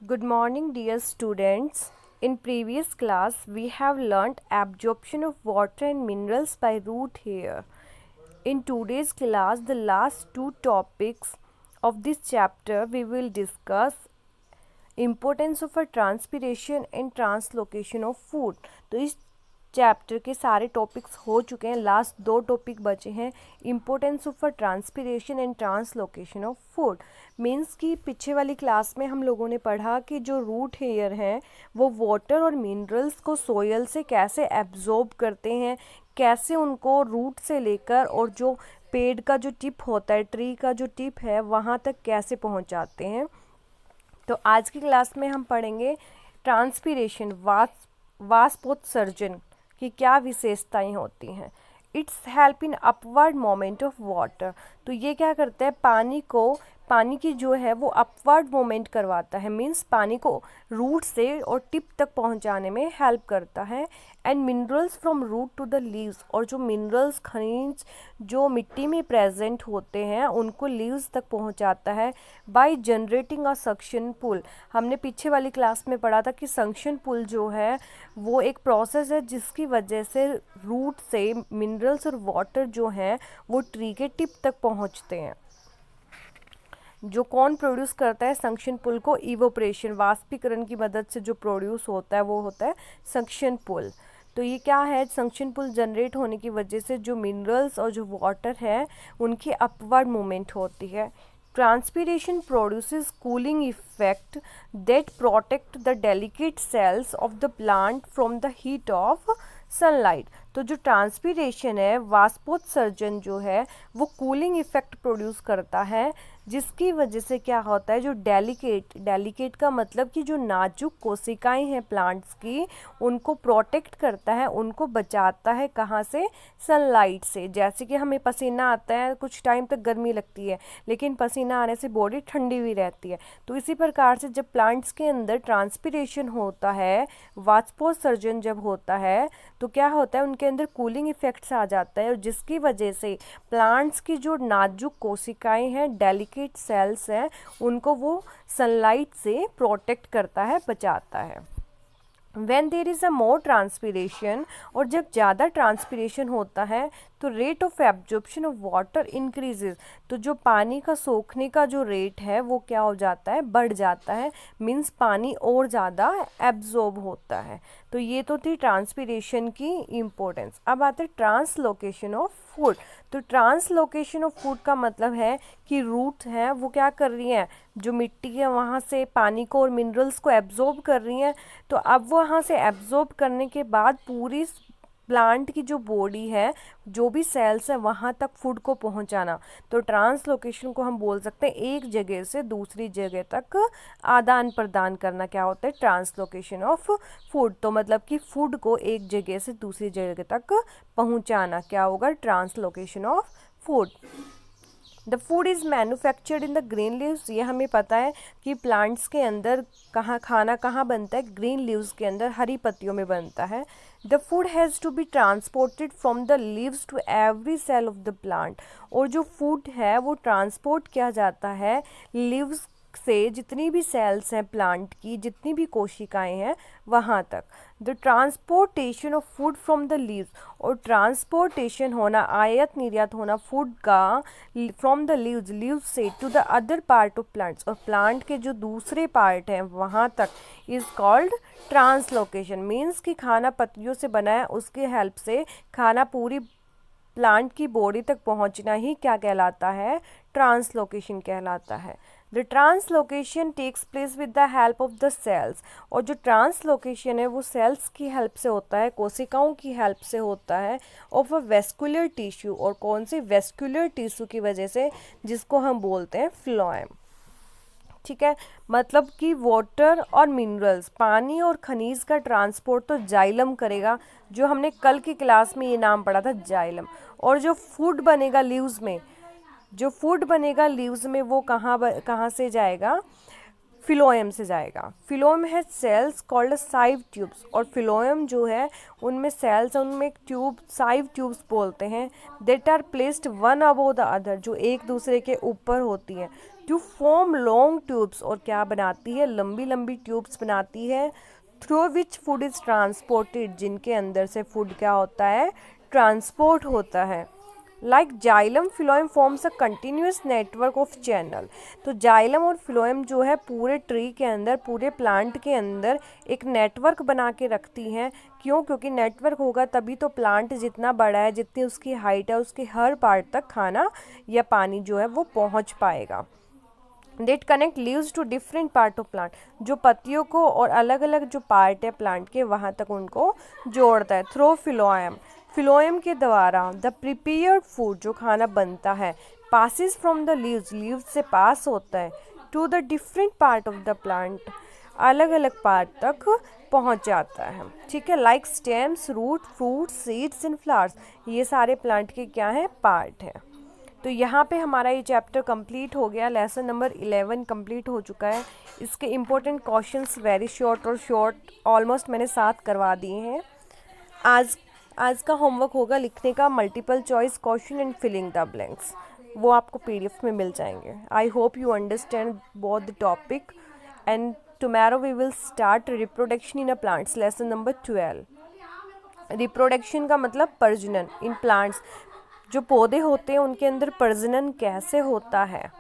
Good morning, dear students. In previous class, we have learnt absorption of water and minerals by root hair. In today's class, the last two topics of this chapter, we will discuss importance of a transpiration and translocation of food. तो इस chapter के सारे topics हो चुके हैं, last दो topic बचे हैं, importance of a transpiration and translocation of food. Means कि पीछे वाली क्लास में हम लोगों ने पढ़ा कि जो रूट हेयर हैं वो वाटर और मिनरल्स को सोयल से कैसे एब्जॉर्ब करते हैं, कैसे उनको रूट से लेकर और जो पेड़ का जो टिप होता है, ट्री का जो टिप है, वहाँ तक कैसे पहुँचाते हैं। तो आज की क्लास में हम पढ़ेंगे ट्रांसपीरेशन, वाष्पोत्सर्जन की क्या विशेषताएं होती हैं। It's help in upward moment of water. तो ये क्या करता है, पानी की जो है वो अपवर्ड मोमेंट करवाता है, मीन्स पानी को रूट से और टिप तक पहुंचाने में हेल्प करता है। And minerals from root to the leaves, और जो मिनरल्स खनिज जो मिट्टी में प्रेजेंट होते हैं उनको लीव्स तक पहुंचाता है बाय जनरेटिंग अ सक्शन पुल। हमने पीछे वाली क्लास में पढ़ा था कि सक्शन पुल जो है वो एक प्रोसेस है जिसकी वजह से रूट से मिनरल्स और वाटर जो हैं वो ट्री के टिप तक पहुंचते हैं। जो कौन प्रोड्यूस करता है सक्शन पुल को? इवोपरेशन, वाष्पीकरण की मदद से जो प्रोड्यूस होता है वो होता है सक्शन पुल। तो ये क्या है, सक्शन पुल जनरेट होने की वजह से जो मिनरल्स और जो वाटर है उनकी अपवर्ड मूवमेंट होती है। Transpiration produces cooling effect that protect the delicate cells of the plant from the heat of sunlight. तो जो ट्रांसपीरेशन है, वाष्पोत्सर्जन जो है वो कूलिंग इफेक्ट प्रोड्यूस करता है, जिसकी वजह से क्या होता है, जो डेलिकेट का मतलब कि जो नाजुक कोशिकाएं हैं प्लांट्स की, उनको प्रोटेक्ट करता है, उनको बचाता है कहाँ से? सनलाइट से। जैसे कि हमें पसीना आता है, कुछ टाइम तक गर्मी लगती है लेकिन पसीना आने से बॉडी ठंडी भी रहती है। तो इसी प्रकार से जब प्लांट्स के अंदर ट्रांसपीरेशन होता है, वाष्पोत्सर्जन जब होता है, तो क्या होता है, उनके अंदर कूलिंग इफेक्ट्स आ जाता है, और जिसकी वजह से प्लांट्स की जो नाजुक कोशिकाएं हैं, डेलिकेट सेल्स हैं, उनको वो सनलाइट से प्रोटेक्ट करता है, बचाता है। When there is a more transpiration, और जब ज़्यादा ट्रांसपीरेशन होता है तो rate of absorption of water increases. तो जो पानी का सोखने का जो रेट है वो क्या हो जाता है? बढ़ जाता है, मीन्स पानी और ज़्यादा एब्जॉर्ब होता है। तो ये तो थी ट्रांसपीरेशन की इम्पोर्टेंस। अब आते हैं ट्रांसलोकेशन ऑफ फूड। तो ट्रांसलोकेशन ऑफ फूड का मतलब है कि रूट है वो क्या कर रही हैं, जो मिट्टी है वहाँ से पानी को और मिनरल्स को एब्जॉर्ब कर रही हैं। तो अब वो वहाँ से एब्जॉर्ब करने के बाद पूरी प्लांट की जो बॉडी है, जो भी सेल्स है, वहाँ तक फूड को पहुँचाना। तो ट्रांसलोकेशन को हम बोल सकते हैं एक जगह से दूसरी जगह तक आदान प्रदान करना। क्या होता है? Translocation of food. तो मतलब कि फूड को एक जगह से दूसरी जगह तक पहुँचाना क्या होगा? Translocation of food. The food is manufactured in the green leaves. ये हमें पता है कि प्लांट्स के अंदर खाना कहाँ बनता है? ग्रीन लीव्स के अंदर, हरी पत्तियों में बनता है। The food has to be transported from the leaves to every cell of the plant. और जो फूड है वो ट्रांसपोर्ट किया जाता है लीव्स से जितनी भी सेल्स हैं प्लांट की, जितनी भी कोशिकाएं हैं, वहाँ तक। The transportation of food from the leaves, और ट्रांसपोर्टेशन होना, आयात निर्यात होना फूड का फ्रॉम द लीव्स से to the other part of plants, और प्लांट के जो दूसरे पार्ट हैं वहाँ तक, इज कॉल्ड ट्रांसलोकेशन। मीन्स कि खाना पत्तियों से बना है, उसके हेल्प से खाना पूरी प्लांट की बॉडी तक पहुंचना ही क्या कहलाता है? ट्रांसलोकेशन कहलाता है। The translocation takes place with the help of the cells, और जो ट्रांसलोकेशन है वो सेल्स की हेल्प से होता है, कोशिकाओं की हेल्प से होता है, ऑफ अ वेस्कुलर टिश्यू, और कौन सी? वेस्कुलर टिश्यू की वजह से, जिसको हम बोलते हैं फ्लोएम। ठीक है, मतलब कि वाटर और मिनरल्स, पानी और खनिज का ट्रांसपोर्ट तो जाइलम करेगा, जो हमने कल की क्लास में ये नाम पढ़ा था, जाइलम। और जो फूड बनेगा लीव्स में, वो कहाँ से जाएगा? फिलोएम से जाएगा। फिलोएम है सेल्स कॉल्ड साइव ट्यूब्स, और फिलोएम जो है उनमें सेल्स, उनमें एक ट्यूब साइव ट्यूब्स बोलते हैं, that are placed one above the other, जो एक दूसरे के ऊपर होती हैं, टू फॉर्म लॉन्ग ट्यूब्स, और क्या बनाती है, लंबी लंबी ट्यूब्स बनाती है, through which food is transported, जिनके अंदर से फूड क्या होता है, ट्रांसपोर्ट होता है। Like xylem phloem forms a continuous network of channel. तो जाइलम और फिलोएम जो है पूरे ट्री के अंदर, पूरे प्लांट के अंदर एक नेटवर्क बना के रखती हैं। क्यों? क्योंकि नेटवर्क होगा तभी तो प्लांट जितना बड़ा है, जितनी उसकी हाइट है, उसके हर पार्ट तक खाना या पानी जो है वो पहुंच पाएगा। That connect leaves to different part of plant, जो पत्तियों को और अलग अलग जो पार्ट है प्लांट के वहाँ तक उनको जोड़ता है। थ्रो फिलोएम, फिलोएम के द्वारा द प्रिपेयर्ड फूड, जो खाना बनता है, passes from the leaves, leaves से पास होता है, to the different part of the plant, अलग अलग पार्ट तक पहुंच जाता है। ठीक है, like stems, root, fruit, seeds and flowers, ये सारे प्लांट के क्या हैं, पार्ट हैं। तो यहाँ पे हमारा ये चैप्टर कंप्लीट हो गया, लेसन नंबर 11 कंप्लीट हो चुका है। इसके इम्पोर्टेंट क्वेश्चंस वेरी शॉर्ट और शॉर्ट ऑलमोस्ट मैंने 7 करवा दिए हैं। आज का होमवर्क होगा लिखने का multiple choice question and filling the blanks, वो आपको पीडीएफ में मिल जाएंगे। I hope you understand both the topic, and tomorrow we will start reproduction in a plants, lesson number 12। Reproduction का मतलब प्रजनन इन प्लांट्स, जो पौधे होते हैं उनके अंदर प्रजनन कैसे होता है।